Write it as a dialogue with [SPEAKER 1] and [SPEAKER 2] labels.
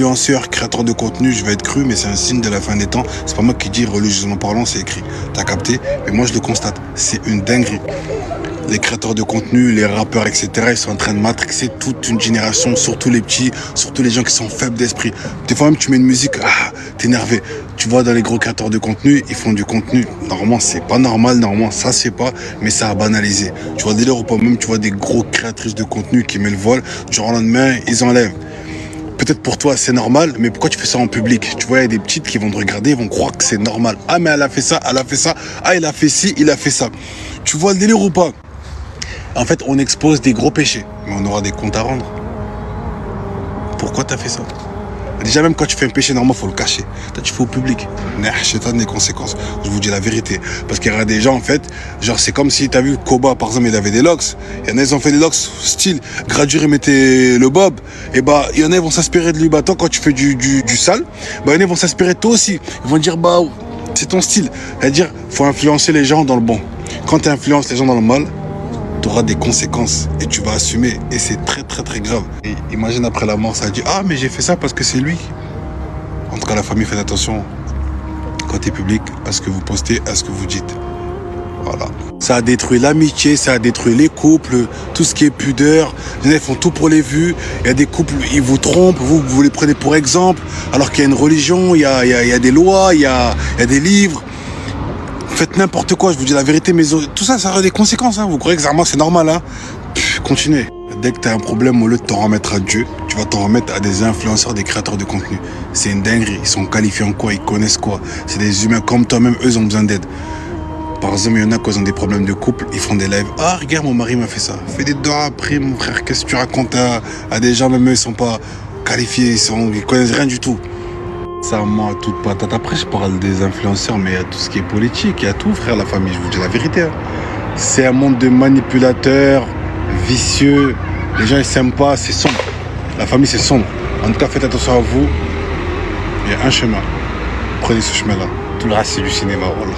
[SPEAKER 1] Influenceur, créateur de contenu, je vais être cru, mais c'est un signe de la fin des temps. C'est pas moi qui dis religieusement parlant, c'est écrit. T'as capté? Mais moi je le constate. C'est une dinguerie. Les créateurs de contenu, les rappeurs, etc., ils sont en train de matrixer toute une génération, surtout les petits, surtout les gens qui sont faibles d'esprit. Des fois même tu mets une musique, t'es énervé. Tu vois dans les gros créateurs de contenu, ils font du contenu. Normalement c'est pas normal, normalement ça c'est pas, mais ça a banalisé. Tu vois délire ou pas, même tu vois des gros créatrices de contenu qui mettent le vol, du jour au lendemain ils enlèvent. Peut-être pour toi c'est normal, mais pourquoi tu fais ça en public? Tu vois, il y a des petites qui vont te regarder, ils vont croire que c'est normal. Ah mais elle a fait ça, elle a fait ça, ah il a fait ci, il a fait ça. Tu vois le délire ou pas? En fait, on expose des gros péchés, mais on aura des comptes à rendre. Pourquoi t'as fait ça? Déjà, même quand tu fais un péché, normalement, faut le cacher. Toi, tu fais au public. J'ai des conséquences. Je vous dis la vérité. Parce qu'il y aura des gens, en fait, genre, c'est comme si t'as vu Koba, par exemple, il avait des locks. Il y en a, ils ont fait des locks, style, Gradure, il mettait le bob. Et bah, il y en a, ils vont s'inspirer de lui. Bah, toi, quand tu fais du sale, bah, il y en a, ils vont s'inspirer de toi aussi. Ils vont dire, bah, c'est ton style. C'est-à-dire, faut influencer les gens dans le bon. Quand tu influences les gens dans le mal, tu auras des conséquences et tu vas assumer, et c'est très très très grave. Et imagine après la mort, ça dit ah mais j'ai fait ça parce que c'est lui. En tout cas la famille, faites attention quand t'es public à ce que vous postez, à ce que vous dites. Voilà. Ça a détruit l'amitié, ça a détruit les couples, tout ce qui est pudeur. Les gens font tout pour les vues. Il y a des couples, ils vous trompent, vous les prenez pour exemple, alors qu'il y a une religion, il y a des lois, il y a des livres. Faites n'importe quoi, je vous dis la vérité, mais tout ça, ça a des conséquences. Hein. Vous croyez que c'est normal, hein? Continuez. Dès que tu as un problème, au lieu de t'en remettre à Dieu, tu vas t'en remettre à des influenceurs, des créateurs de contenu. C'est une dinguerie. Ils sont qualifiés en quoi? Ils connaissent quoi? C'est des humains comme toi-même, eux ont besoin d'aide. Par exemple, il y en a qui ont des problèmes de couple, ils font des lives. Ah, regarde, mon mari m'a fait ça. Fais des doigts après, mon frère. Qu'est-ce que tu racontes à des gens, même eux, ils sont pas qualifiés, ils connaissent rien du tout. Ça, moi, toute patate. Après, je parle des influenceurs, mais il y a tout ce qui est politique, il y a tout, frère, la famille, je vous dis la vérité. Hein. C'est un monde de manipulateurs, vicieux. Les gens, ils s'aiment pas, c'est sombre. La famille, c'est sombre. En tout cas, faites attention à vous. Il y a un chemin. Prenez ce chemin-là. Tout le reste, c'est du cinéma, voilà.